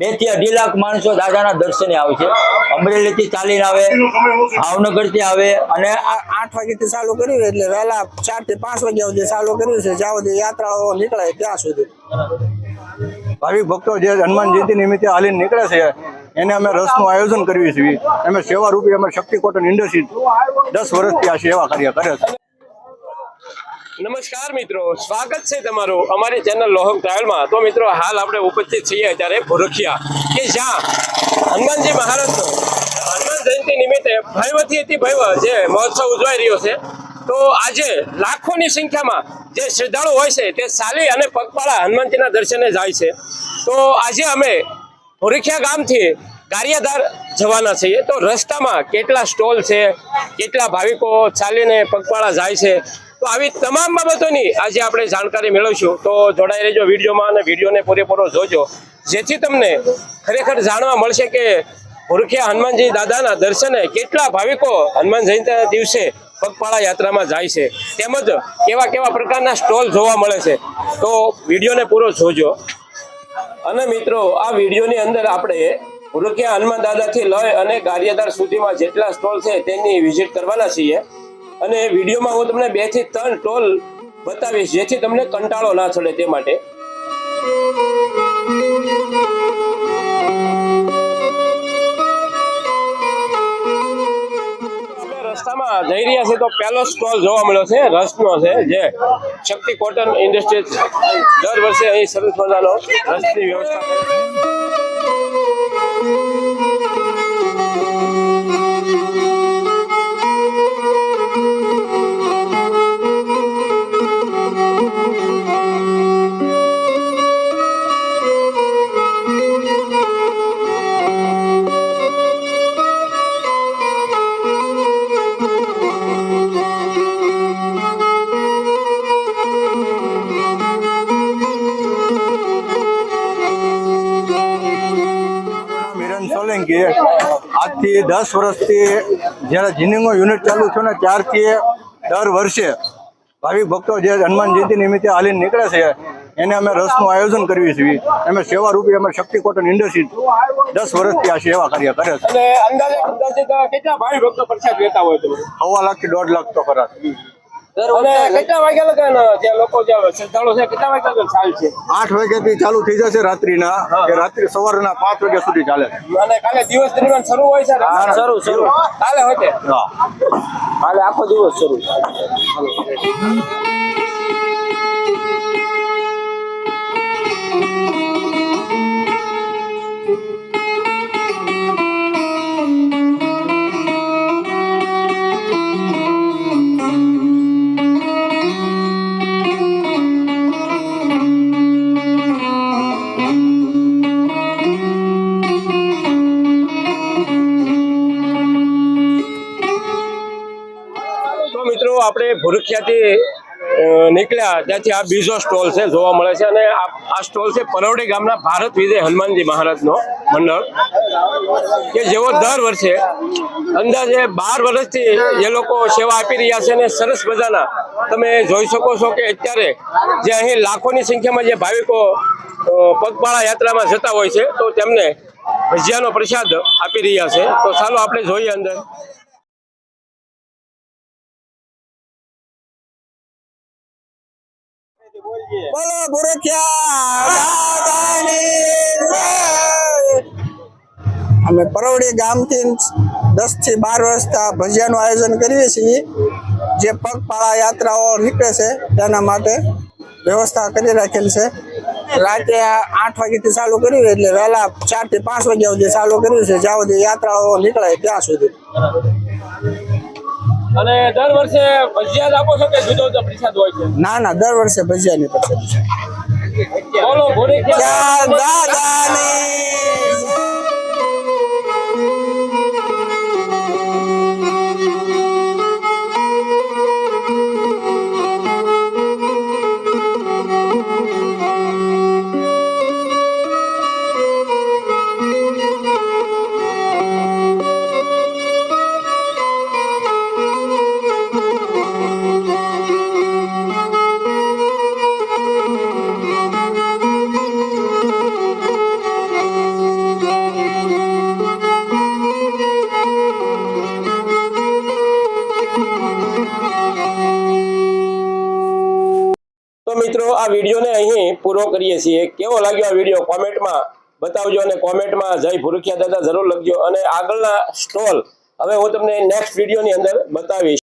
2 થી 2.5 લાખ માણસો દાદાના દર્શને આવે છે। અમરેલીથી ચાલીને આવે, ભાવનગરથી આવે અને 8 વાગ્યાથી ચાલુ કર્યું એટલે વહેલા 4 થી 5 વાગ્યા સુધી ચાલુ કર્યું છે, જ્યાં સુધી યાત્રાઓ નીકળે ત્યાં સુધી। ભાવિક ભક્તો જે હનુમાન જયંતિ નિમિત્તે હાલીને નીકળે છે એને અમે રસનું આયોજન કરીએ છીએ। અમે સેવા રૂપી અમે શક્તિ કોટન ઇન્ડસ્ટ્રી 10 વર્ષથી આ સેવા કાર્ય કરે છે। નમસ્કાર મિત્રો, સ્વાગત છે તમારું અમારી ચેનલ લોહમ ટ્રાવેલમાં। તો મિત્રો હાલ આપણે ઉપસ્થિત છીએ અત્યારે ભોરખિયા કે જ્યાં હનુમાનજી મહારાજનો હનુમાન જયંતિ નિમિત્તે ભવ્યથી અતિ ભવ્ય જે મહોત્સવ ઉજવાઈ રહ્યો છે। તો આજે લાખોની સંખ્યામાં જે શ્રદ્ધાળુ હોય છે તે ચાલી અને પગપાળા હનુમાનજીના દર્શને જાય છે। તો આજે અમે ભોરખિયા ગામથી ગારિયાધાર જવાના છીએ। તો રસ્તામાં કેટલા સ્ટોલ છે, કેટલા ભાવિકો ચાલીને પગપાળા જાય છે, તો આવી તમામ બાબતોની આજે આપણે જાણકારી મેળવીશું। તો જોડાઈ રહેજો વિડીયોમાં અને વિડીયોને પૂરેપૂરો જોજો, જેથી તમને ખરેખર જાણવા મળશે કે ભોરખિયા હનુમાનજી દાદાના દર્શને કેટલા ભાવિકો હનુમાન જયંતિના દિવસે પગપાળા યાત્રામાં જાય છે, તેમજ કેવા કેવા પ્રકારના સ્ટોલ જોવા મળે છે। તો વિડીયોને પૂરો જોજો। અને મિત્રો આ વિડીયોની અંદર આપણે ભોરખિયા હનુમાન દાદાથી લઈ અને ગારિયાધાર સુધીમાં જેટલા સ્ટોલ છે તેની વિઝિટ કરવાના છીએ। અને વિડીયોમાં હું તમને 2 થી 3 સ્ટોલ બતાવીશ, જેથી તમને કંટાળો ના ચડે તે માટે। રસ્તામાં જઈ રહ્યા છે તો પહેલો સ્ટોલ જોવા મળ્યો છે રસનો છે, જે શક્તિ કોટન ઇન્ડસ્ટ્રીઝ દર વર્ષે અહીં સરસ મજાનો રસની વ્યવસ્થા કરે છે। આજથી 10 વર્ષથી જ્યારે જીનિંગો યુનિટ ચાલુ થયો ને ત્યારથી દર વર્ષે ભાવિક ભક્તો જે હનુમાન જયંતિ નિમિત્તે હાલીને નીકળે છે એને અમે રસનું આયોજન કરીએ છીએ। અમે સેવા રૂપી અમે શક્તિ કોટન ઇન્ડસ્ટ્રી 10 વર્ષથી આ સેવા કાર્ય કરે છે। અને અંદાજે કેટલા ભાવિક ભક્તો પ્રસાદ લેતા હોય તમે? 1.5 લાખ થી 1.5 લાખ તો ખરા। અને કેટલા વાગ્યા લગન જે લોકો જે શ્રદ્ધાળુ છે કેટલા વાગ્યા લગન ચાલે છે? 8 વાગ્યાથી ચાલુ થઈ જશે રાત્રિના, કે રાત્રિ સવારના 5 વાગ્યા સુધી ચાલે। અને કાલે દિવસ દરમિયાન શરૂ હોય છે? શરૂ કાલે હોય છે? હા, કાલે આખો દિવસ શરૂ। મિત્રો આપણે ભોરખિયાથી નીકળ્યા ત્યાંથી આ બીજો સ્ટોલ છે જોવા મળે છે, અને આ સ્ટોલ છે પરવડી ગામના ભારત વિજય હનુમાનજી મહારાજનો મંડળ, કે જેઓ દર વર્ષે અંદાજે 12 વર્ષથી એ લોકો સેવા આપી રહ્યા છે। અને સરસ મજાના તમે જોઈ શકો છો કે અત્યારે જે અહીં લાખોની સંખ્યામાં જે ભાવિકો પગપાળા યાત્રામાં જતા હોય છે તો તેમને ભજીયાનો પ્રસાદ આપી રહ્યા છે। તો ચાલો આપણે જોઈએ અંદર। બોલો ભોરખિયા દાદાની જય। અમે પરવડી ગામથી 10 થી 12 વર્ષથી ભજીયાનું આયોજન કરીએ છીએ, જે પગપાળા યાત્રાઓ નીકળે છે તેના માટે વ્યવસ્થા કરી રાખેલ છે। રાતે 8 વાગ્યાથી ચાલુ કર્યું એટલે વહેલા 4 થી 5 વાગ્યા સુધી ચાલુ કર્યું છે, જ્યાં સુધી યાત્રાઓ નીકળે ત્યાં સુધી। અને દર વર્ષે ભજીયા જ આપો છો કે જુદો જુદો પ્રસાદ હોય છે? ના ના, દર વર્ષે ભજીયાની પ્રસાદ છે। બોલો ભોરખિયા દાદાની મિત્રો આ વિડીયોને અહીં પૂરો કરીએ છીએ. કેવો લાગ્યો આ વિડીયો કોમેન્ટમાં બતાવજો અને કોમેન્ટમાં જય ભુરખિયા દાદા જરૂર લખજો. અને આગળના સ્ટોલ હવે હું તમને નેક્સ્ટ વિડીયોની અંદર બતાવીશ.